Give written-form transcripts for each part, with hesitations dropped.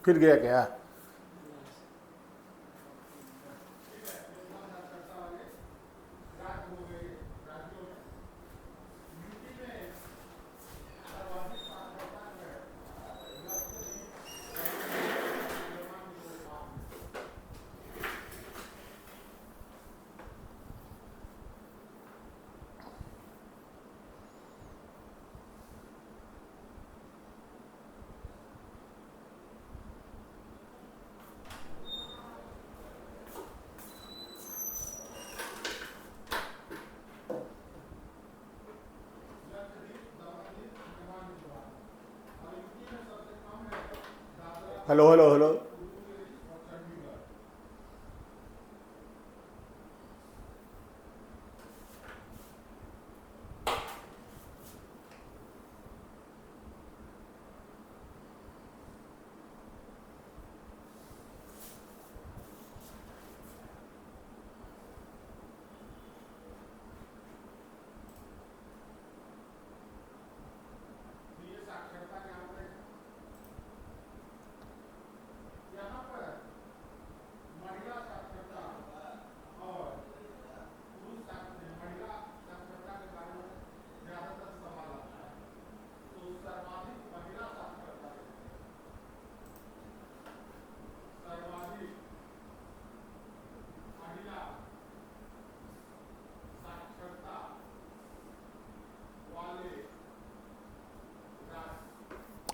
फिर गया क्या? Hello hello hello.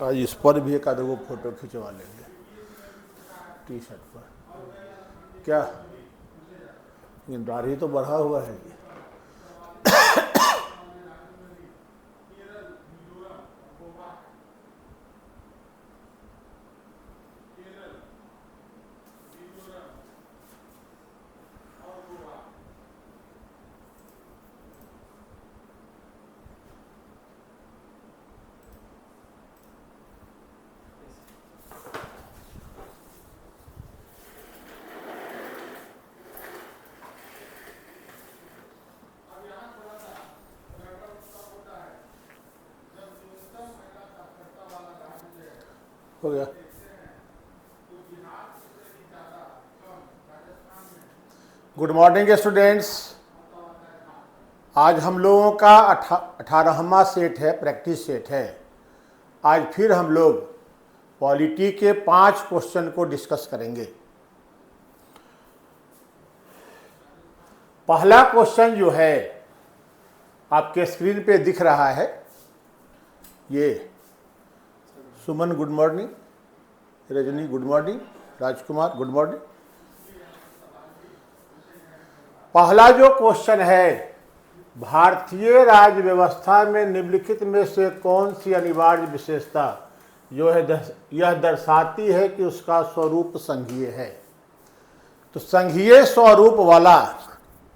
आज इस पर भी एक आध गो फोटो खिंचवा लेंगे टी शर्ट पर। क्या ये दाढ़ी तो बढ़ा हुआ है ये। हो गया। Good morning students. आज हम लोगों का 18वां सेट है, प्रैक्टिस सेट है। आज फिर हम लोग पॉलिटी के 5 क्वेश्चन को डिस्कस करेंगे। पहला क्वेश्चन जो है आपके स्क्रीन पे दिख रहा है, ये Suman good morning, Rajni good morning, Rajkumar good morning. पहला जो क्वेश्चन है, भारतीय राज्य व्यवस्था में निम्नलिखित में से कौन सी अनिवार्य विशेषता जो है यह दर्शाती है कि उसका स्वरूप संघीय है। तो संघीय स्वरूप वाला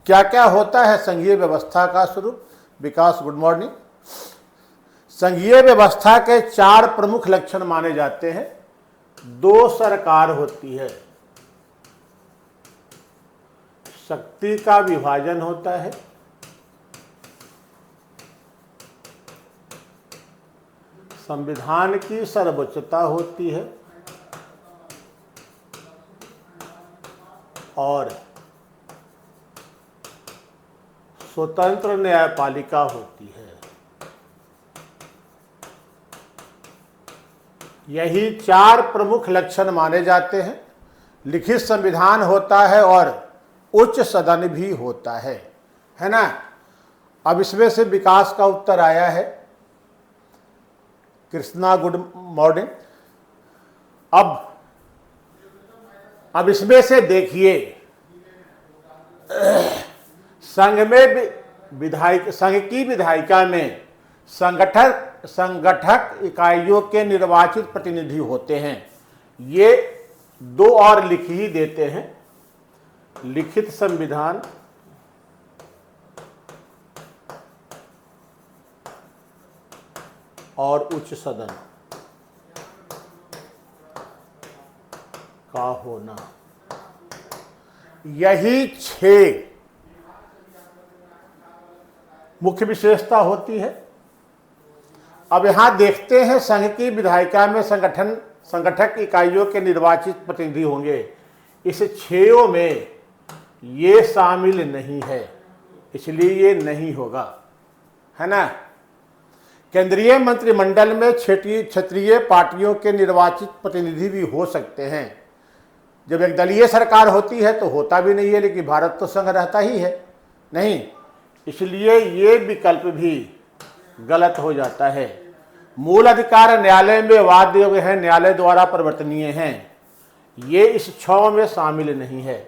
क्या क्या होता है संघीय व्यवस्था का स्वरूप? विकास गुड मॉर्निंग। संघीय व्यवस्था के 4 प्रमुख लक्षण माने जाते हैं। 2 सरकार होती है, शक्ति का विभाजन होता है, संविधान की सर्वोच्चता होती है और स्वतंत्र न्यायपालिका होती है। यही 4 प्रमुख लक्षण माने जाते हैं। लिखित संविधान होता है और उच्च सदन भी होता है ना। अब इसमें से विकास का उत्तर आया है। Krishna good morning. अब इसमें से देखिए, संघ की विधायिका में संगठक इकाइयों के निर्वाचित प्रतिनिधि होते हैं। ये 2 और लिख ही देते हैं, लिखित संविधान और उच्च सदन का होना। यही 6 मुख्य विशेषता होती है। अब यहां देखते हैं, संघ की विधायिका में संगठक इकाइयों के निर्वाचित प्रतिनिधि होंगे। इस 6 में ये शामिल नहीं है, इसलिए ये नहीं होगा, है ना। केंद्रीय मंत्रिमंडल में क्षेत्रीय पार्टियों के निर्वाचित प्रतिनिधि भी हो सकते हैं। जब एक दलीय सरकार होती है तो होता भी नहीं है, लेकिन भारत तो संघ रहता ही है नहीं, इसलिए ये विकल्प भी गलत हो जाता है। मूल अधिकार न्यायालय में वाद्य योग्य है, न्यायालय द्वारा परिवर्तनीय हैं, ये इस 6 में शामिल नहीं है।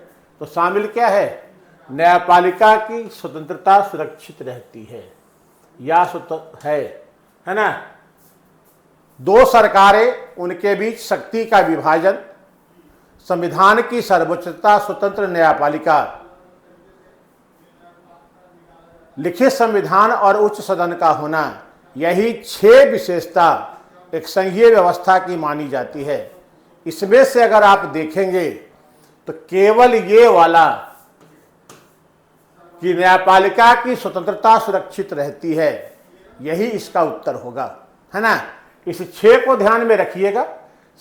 तो शामिल क्या है? न्यायपालिका की स्वतंत्रता सुरक्षित रहती है या है ना। 2 सरकारें, उनके बीच शक्ति का विभाजन, संविधान की सर्वोच्चता, स्वतंत्र न्यायपालिका, लिखित संविधान और उच्च सदन का होना, यही 6 विशेषता एक संघीय व्यवस्था की मानी जाती है। इसमें से अगर आप देखेंगे तो केवल ये वाला कि न्यायपालिका की स्वतंत्रता सुरक्षित रहती है, यही इसका उत्तर होगा, है ना। इस 6 को ध्यान में रखिएगा।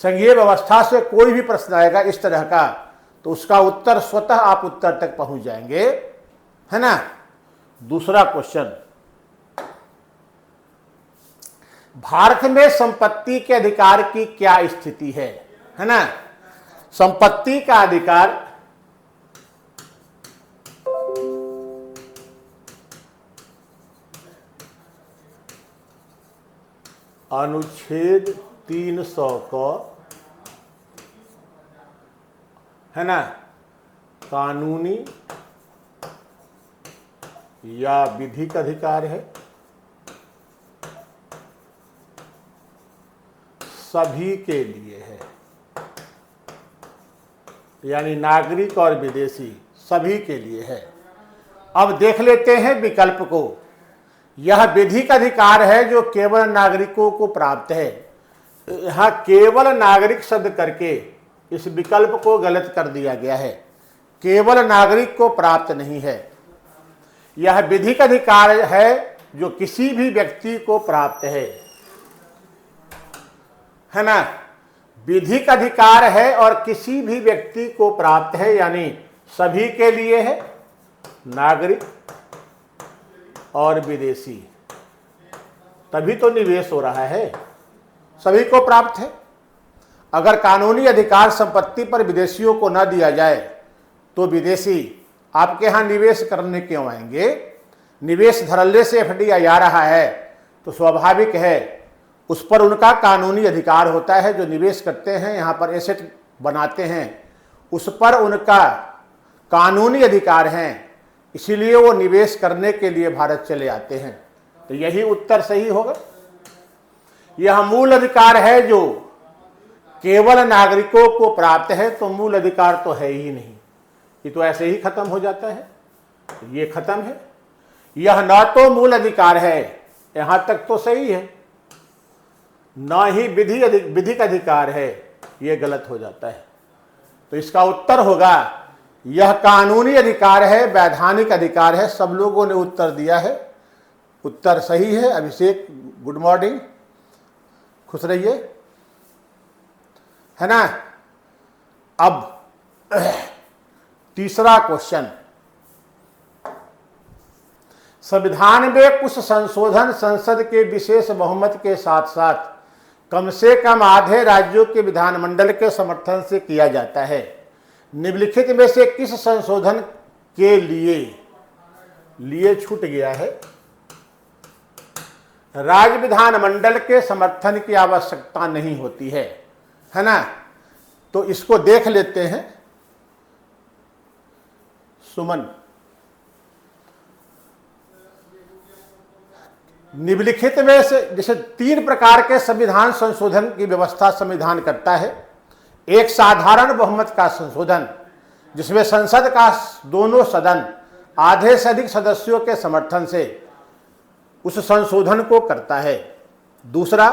संघीय व्यवस्था से कोई भी प्रश्न आएगा इस तरह का, तो उसका उत्तर स्वतः आप उत्तर तक पहुंच जाएंगे, है ना। दूसरा क्वेश्चन, भारत में संपत्ति के अधिकार की क्या स्थिति है ना। संपत्ति का अधिकार अनुच्छेद 300 को, है ना, कानूनी या विधिक अधिकार है, सभी के लिए है, यानी नागरिक और विदेशी सभी के लिए है। अब देख लेते हैं विकल्प को। यह विधिक अधिकार है जो केवल नागरिकों को प्राप्त है। यहां केवल नागरिक शब्द करके इस विकल्प को गलत कर दिया गया है। केवल नागरिक को प्राप्त नहीं है। यह विधिक अधिकार है जो किसी भी व्यक्ति को प्राप्त है ना। विधिक अधिकार है और किसी भी व्यक्ति को प्राप्त है, यानी सभी के लिए है, नागरिक और विदेशी। तभी तो निवेश हो रहा है, सभी को प्राप्त है। अगर कानूनी अधिकार संपत्ति पर विदेशियों को न दिया जाए तो विदेशी आपके यहां निवेश करने क्यों आएंगे? निवेश धड़ल्ले से FDI आ रहा है तो स्वाभाविक है उस पर उनका कानूनी अधिकार होता है। जो निवेश करते हैं, यहाँ पर एसेट बनाते हैं, उस पर उनका कानूनी अधिकार हैं, इसीलिए वो निवेश करने के लिए भारत चले आते हैं। तो यही उत्तर सही होगा। यह मूल अधिकार है जो केवल नागरिकों को प्राप्त है, तो मूल अधिकार तो है ही नहीं, ये तो ऐसे ही खत्म हो जाता है। ये खत्म है। यह न तो मूल अधिकार है, यहां तक तो सही है, न ही विधिक अधिकार है, यह गलत हो जाता है। तो इसका उत्तर होगा यह कानूनी अधिकार है, वैधानिक अधिकार है। सब लोगों ने उत्तर दिया है, उत्तर सही है। अभिषेक, गुड मॉर्निंग, खुश रहिए, है ना। अब तीसरा क्वेश्चन, संविधान में कुछ संशोधन संसद के विशेष बहुमत के साथ साथ कम से कम आधे राज्यों के विधानमंडल के समर्थन से किया जाता है। निम्नलिखित में से किस संशोधन के लिए छूट गया है? राज्य विधानमंडल के समर्थन की आवश्यकता नहीं होती है ना। तो इसको देख लेते हैं। सुमन, निम्नलिखित में से जैसे 3 प्रकार के संविधान संशोधन की व्यवस्था संविधान करता है। एक साधारण बहुमत का संशोधन, जिसमें संसद का दोनों सदन आधे से अधिक सदस्यों के समर्थन से उस संशोधन को करता है। दूसरा,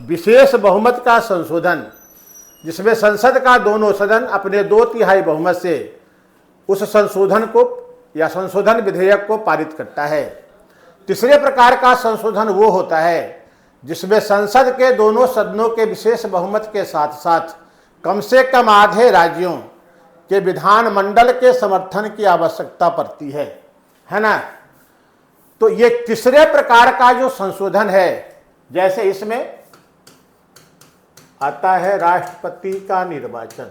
विशेष बहुमत का संशोधन, जिसमें संसद का दोनों सदन अपने 2/3 बहुमत से उस संशोधन को या संशोधन विधेयक को पारित करता है। तीसरे प्रकार का संशोधन वो होता है जिसमें संसद के दोनों सदनों के विशेष बहुमत के साथ साथ कम से कम आधे राज्यों के विधानमंडल के समर्थन की आवश्यकता पड़ती है ना। तो ये तीसरे प्रकार का जो संशोधन है, जैसे इसमें आता है राष्ट्रपति का निर्वाचन।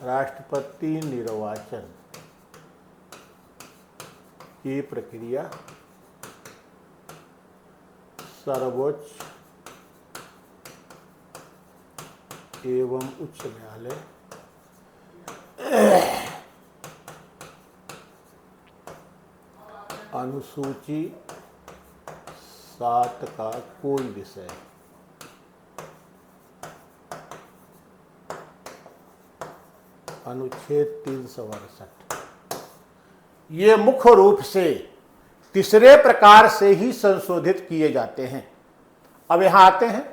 राष्ट्रपति निर्वाचन की प्रक्रिया सर्वोच्च एवं उच्च न्यायालय अनुसूची 7 का कोई विषय अनुच्छेद 368 ये मुख्य रूप से तीसरे प्रकार से ही संशोधित किए जाते हैं। अब यहां आते हैं,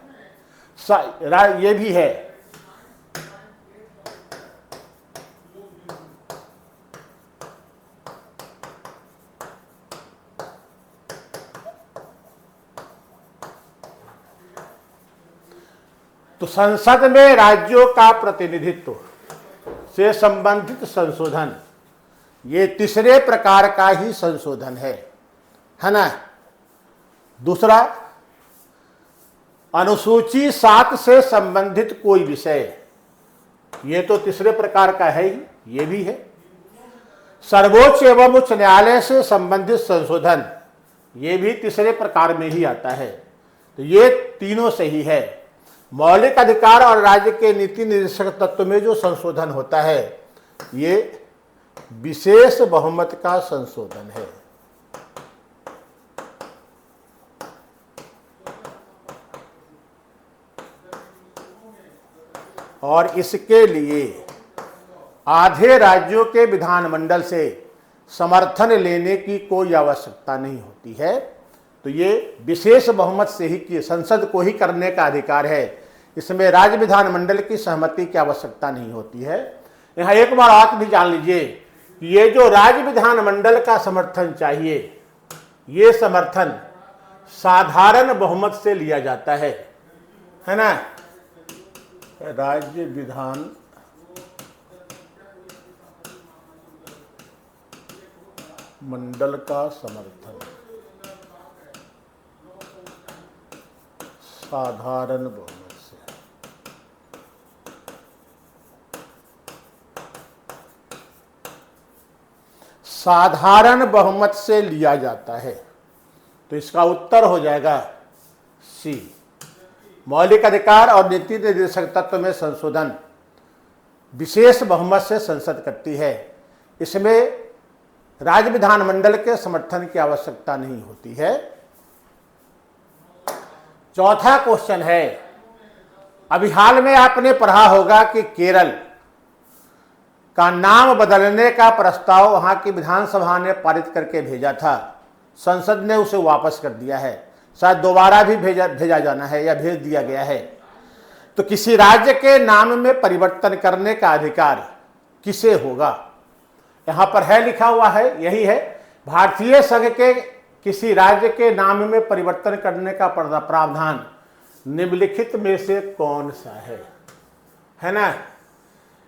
ये भी है तो संसद में राज्यों का प्रतिनिधित्व से संबंधित संशोधन, ये तीसरे प्रकार का ही संशोधन है ना। दूसरा, अनुसूची 7 से संबंधित कोई विषय, ये तो तीसरे प्रकार का है ही, ये भी है। सर्वोच्च एवं उच्च न्यायालय से संबंधित संशोधन, ये भी तीसरे प्रकार में ही आता है। तो ये तीनों सही है। मौलिक अधिकार और राज्य के नीति निर्देशक तत्व में जो संशोधन होता है, ये विशेष बहुमत का संशोधन है। और इसके लिए आधे राज्यों के विधानमंडल से समर्थन लेने की कोई आवश्यकता नहीं होती है। तो ये विशेष बहुमत से ही कि संसद को ही करने का अधिकार है, इसमें राज्य विधानमंडल की सहमति की आवश्यकता नहीं होती है। यहाँ एक बार आप भी जान लीजिए कि ये जो राज्य विधानमंडल का समर्थन चाहिए, ये समर्थन साधारण बहुमत से लिया जाता है ना। राज्य विधान मंडल का समर्थन साधारण बहुमत से, साधारण बहुमत से लिया जाता है। तो इसका उत्तर हो जाएगा सी। मौलिक अधिकार और नीति निर्देशक तत्व में संशोधन विशेष बहुमत से संसद करती है, इसमें राज्य विधानमंडल के समर्थन की आवश्यकता नहीं होती है। चौथा क्वेश्चन है, अभी हाल में आपने पढ़ा होगा कि केरल का नाम बदलने का प्रस्ताव वहां की विधानसभा ने पारित करके भेजा था, संसद ने उसे वापस कर दिया है, शायद दोबारा भी भेजा जाना है या भेज दिया गया है। तो किसी राज्य के नाम में परिवर्तन करने का अधिकार किसे होगा? यहां पर है, लिखा हुआ है, यही है, भारतीय संघ के किसी राज्य के नाम में परिवर्तन करने का प्रावधान निम्नलिखित में से कौन सा है ना।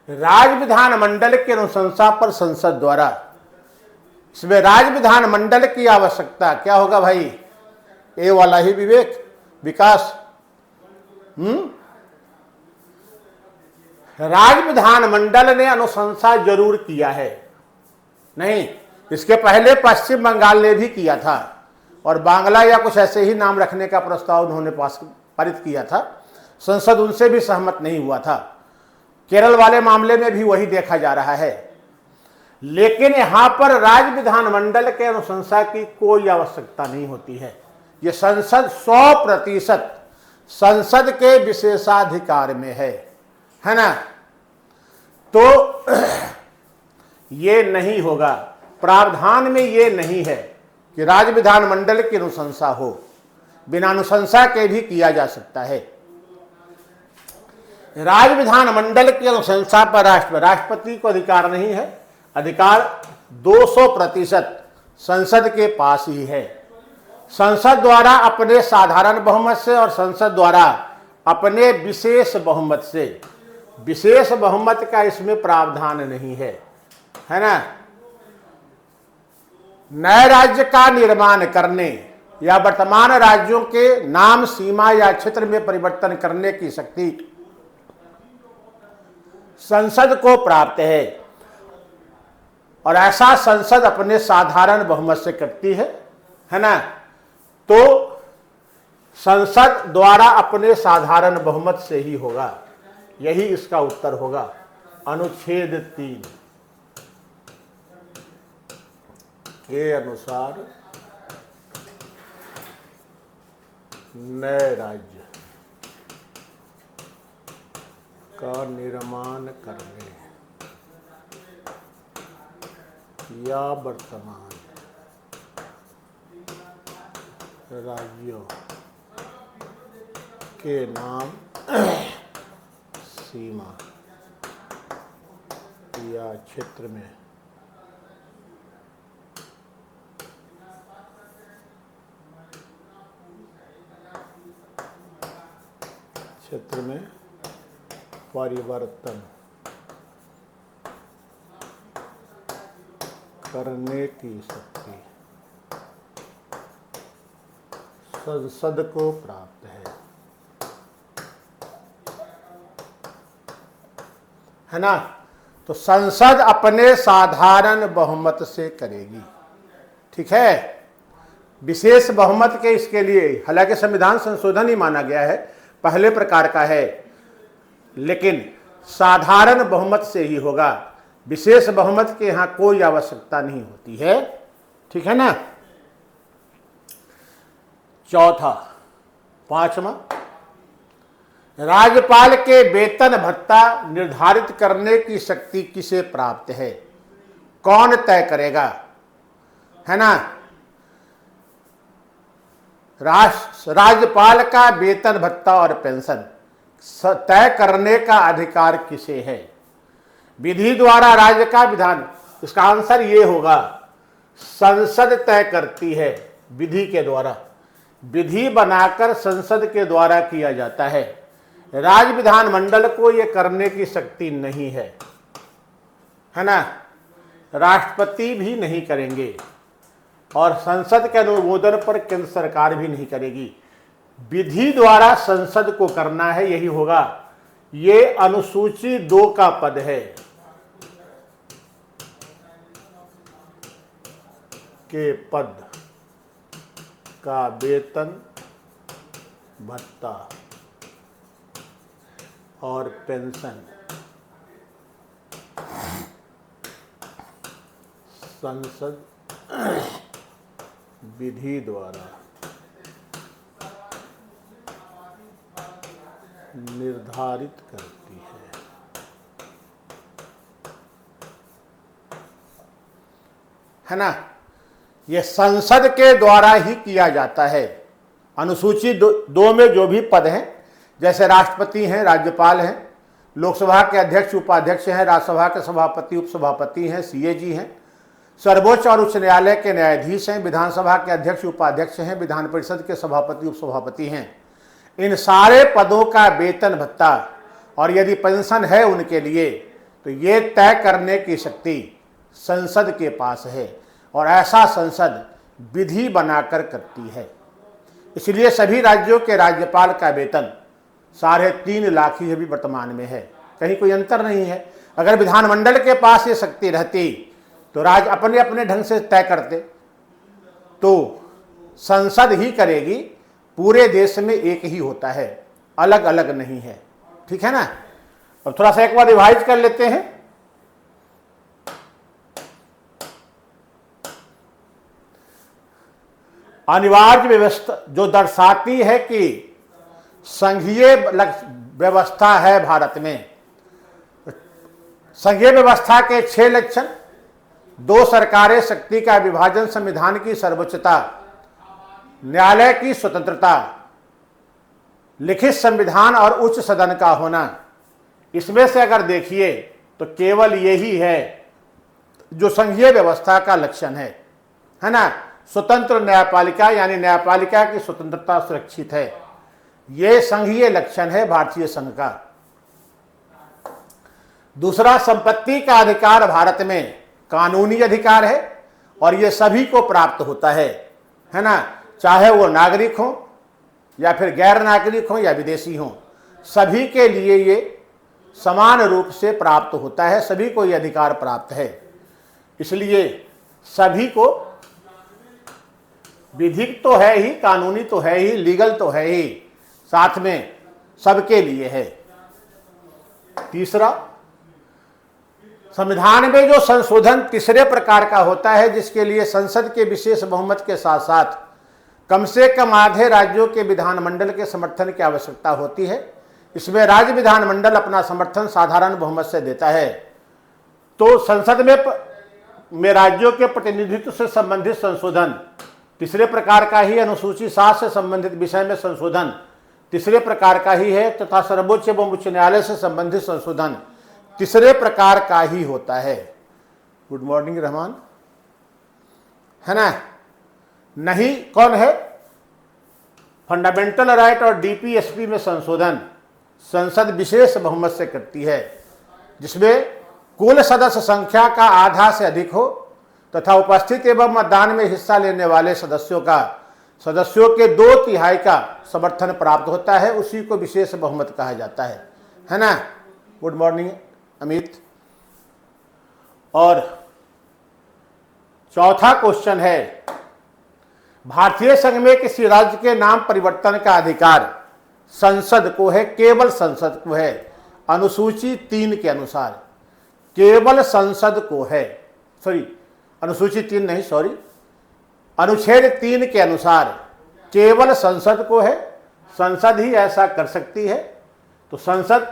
राज्य विधानमंडल की अनुशंसा पर संसद द्वारा, इसमें राज्य विधानमंडल की आवश्यकता क्या होगा भाई? ए वाला ही विकास। राज्य विधानमंडल ने अनुशंसा जरूर किया है, नहीं, इसके पहले पश्चिम बंगाल ने भी किया था और बांग्ला या कुछ ऐसे ही नाम रखने का प्रस्ताव उन्होंने पारित किया था, संसद उनसे भी सहमत नहीं हुआ था। केरल वाले मामले में भी वही देखा जा रहा है। लेकिन यहां पर राज्य विधानमंडल के अनुशंसा की कोई आवश्यकता नहीं होती है। यह संसद 100% संसद के विशेषाधिकार में है ना। तो ये नहीं होगा, प्रावधान में ये नहीं है कि राज्य विधानमंडल की अनुशंसा हो, बिना अनुशंसा के भी किया जा सकता है। राज्य विधानमंडल की अनुशंसा पर राष्ट्रपति को अधिकार नहीं है, अधिकार 200% संसद के पास ही है। संसद द्वारा अपने साधारण बहुमत से और संसद द्वारा अपने विशेष बहुमत से। विशेष बहुमत का इसमें प्रावधान नहीं है ना। नए राज्य का निर्माण करने या वर्तमान राज्यों के नाम, सीमा या क्षेत्र में परिवर्तन करने की शक्ति संसद को प्राप्त है और ऐसा संसद अपने साधारण बहुमत से करती है ना। तो संसद द्वारा अपने साधारण बहुमत से ही होगा, यही इसका उत्तर होगा। अनुच्छेद 3 के अनुसार नए राज्य का निर्माण करने या वर्तमान राज्यों के नाम, सीमा या क्षेत्र में परिवर्तन करने की शक्ति संसद को प्राप्त है ना। तो संसद अपने साधारण बहुमत से करेगी, ठीक है। विशेष बहुमत के इसके लिए हालांकि संविधान संशोधन ही माना गया है, पहले प्रकार का है, लेकिन साधारण बहुमत से ही होगा। विशेष बहुमत के यहां कोई आवश्यकता नहीं होती है, ठीक है ना। चौथा, पांचवा, राज्यपाल के वेतन भत्ता निर्धारित करने की शक्ति किसे प्राप्त है? कौन तय करेगा, है ना। राज्यपाल का वेतन भत्ता और पेंशन तय करने का अधिकार किसे है? विधि द्वारा राज्य का विधान। इसका आंसर ये होगा, संसद तय करती है विधि के द्वारा। विधि बनाकर संसद के द्वारा किया जाता है। राज्य विधानमंडल को ये करने की शक्ति नहीं है ना। राष्ट्रपति भी नहीं करेंगे और संसद के अनुमोदन पर केंद्र सरकार भी नहीं करेगी। विधि द्वारा संसद को करना है, यही होगा। ये अनुसूची 2 का पद है के पद का वेतन भत्ता और पेंशन संसद विधि द्वारा निर्धारित करती है ना। यह संसद के द्वारा ही किया जाता है। अनुसूची 2 में जो भी पद हैं, जैसे राष्ट्रपति हैं, राज्यपाल हैं, लोकसभा के अध्यक्ष उपाध्यक्ष हैं, राज्यसभा के सभापति उपसभापति हैं, सीएजी हैं, सर्वोच्च और उच्च न्यायालय के न्यायाधीश हैं, विधानसभा के अध्यक्ष उपाध्यक्ष हैं, विधान परिषद के सभापति उपसभापति हैं। इन सारे पदों का वेतन भत्ता और यदि पेंशन है उनके लिए, तो ये तय करने की शक्ति संसद के पास है और ऐसा संसद विधि बनाकर करती है। इसलिए सभी राज्यों के राज्यपाल का वेतन 3.5 लाख ही अभी वर्तमान में है, कहीं कोई अंतर नहीं है। अगर विधानमंडल के पास ये शक्ति रहती तो राज्य अपने अपने ढंग से तय करते, तो संसद ही करेगी। पूरे देश में एक ही होता है, अलग अलग नहीं है, ठीक है ना। अब थोड़ा सा एक बार रिवाइज कर लेते हैं। अनिवार्य व्यवस्था जो दर्शाती है कि संघीय व्यवस्था है भारत में। संघीय व्यवस्था के 6 लक्षण: 2 सरकारें, शक्ति का विभाजन, संविधान की सर्वोच्चता, न्यायालय की स्वतंत्रता, लिखित संविधान और उच्च सदन का होना। इसमें से अगर देखिए तो केवल यही है जो संघीय व्यवस्था का लक्षण है ना। स्वतंत्र न्यायपालिका यानी न्यायपालिका की स्वतंत्रता सुरक्षित है, यह संघीय लक्षण है भारतीय संघ का। दूसरा, संपत्ति का अधिकार भारत में कानूनी अधिकार है और यह सभी को प्राप्त होता है ना, चाहे वो नागरिक हो या फिर गैर नागरिक हो या विदेशी हो, सभी के लिए ये समान रूप से प्राप्त होता है, सभी को ये अधिकार प्राप्त है। इसलिए सभी को, विधिक तो है ही, कानूनी तो है ही, लीगल तो है ही, साथ में सबके लिए है। तीसरा, संविधान में जो संशोधन तीसरे प्रकार का होता है, जिसके लिए संसद के विशेष बहुमत के साथ साथ कम से कम आधे राज्यों के विधानमंडल के समर्थन की आवश्यकता होती है। इसमें राज्य विधानमंडल अपना समर्थन साधारण बहुमत से देता है। तो संसद में राज्यों के प्रतिनिधित्व से संबंधित संशोधन तीसरे प्रकार का ही, अनुसूची 7 से संबंधित विषय में संशोधन तीसरे प्रकार का ही है, तथा सर्वोच्च एवं उच्च न्यायालय से संबंधित संशोधन तीसरे प्रकार का ही होता है। गुड मॉर्निंग रहमान, है ना। नहीं कौन है? फंडामेंटल राइट और डीपीएसपी में संशोधन संसद विशेष बहुमत से करती है, जिसमें कुल सदस्य संख्या का आधा से अधिक हो तथा उपस्थित एवं मतदान में हिस्सा लेने वाले सदस्यों के 2/3 का समर्थन प्राप्त होता है, उसी को विशेष बहुमत कहा जाता है ना। Good morning Amit. और चौथा क्वेश्चन है, भारतीय संघ में किसी राज्य के नाम परिवर्तन का अधिकार संसद को है, केवल संसद को है। अनुसूची 3 के अनुसार केवल संसद को है, अनुसूची 3 नहीं, अनुच्छेद 3 के अनुसार केवल संसद को है, संसद ही ऐसा कर सकती है। तो संसद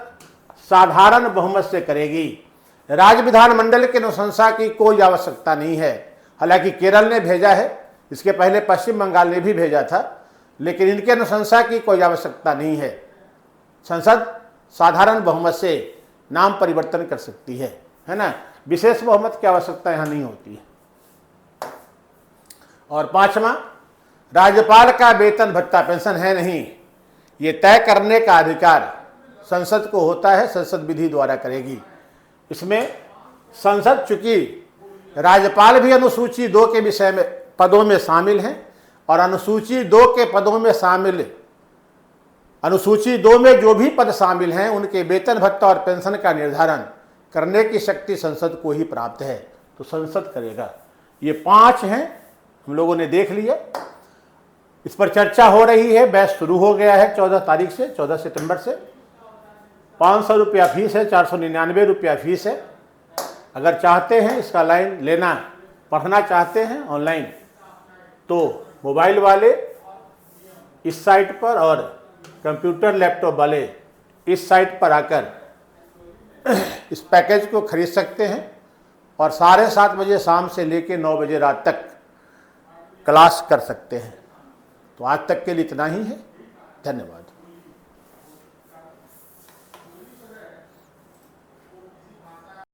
साधारण बहुमत से करेगी, राज्य विधानमंडल की अनुशंसा की कोई आवश्यकता नहीं है। हालांकि केरल ने भेजा है, इसके पहले पश्चिम बंगाल ने भी भेजा था, लेकिन इनके अनुशंसा की कोई आवश्यकता नहीं है। संसद साधारण बहुमत से नाम परिवर्तन कर सकती है ना। विशेष बहुमत की आवश्यकता यहाँ नहीं होती है। और पांचवा, राज्यपाल का वेतन भत्ता पेंशन है नहीं, ये तय करने का अधिकार संसद को होता है, संसद विधि द्वारा करेगी। इसमें संसद, चूंकि राज्यपाल भी अनुसूची 2 के विषय में पदों में शामिल हैं और अनुसूची 2 के पदों में शामिल, अनुसूची 2 में जो भी पद शामिल हैं उनके वेतन भत्ता और पेंशन का निर्धारण करने की शक्ति संसद को ही प्राप्त है, तो संसद करेगा। ये 5 हैं, हम लोगों ने देख लिया, इस पर चर्चा हो रही है। बैच शुरू हो गया है 14 तारीख से, 14 सितंबर से। 500 रुपया फीस है, 499 रुपया फीस है। अगर चाहते हैं इसका लाइन लेना, पढ़ना चाहते हैं ऑनलाइन, तो मोबाइल वाले इस साइट पर और कंप्यूटर लैपटॉप वाले इस साइट पर आकर इस पैकेज को खरीद सकते हैं और 7:30 बजे शाम से लेकर 9 बजे रात तक क्लास कर सकते हैं। तो आज तक के लिए इतना ही है, धन्यवाद।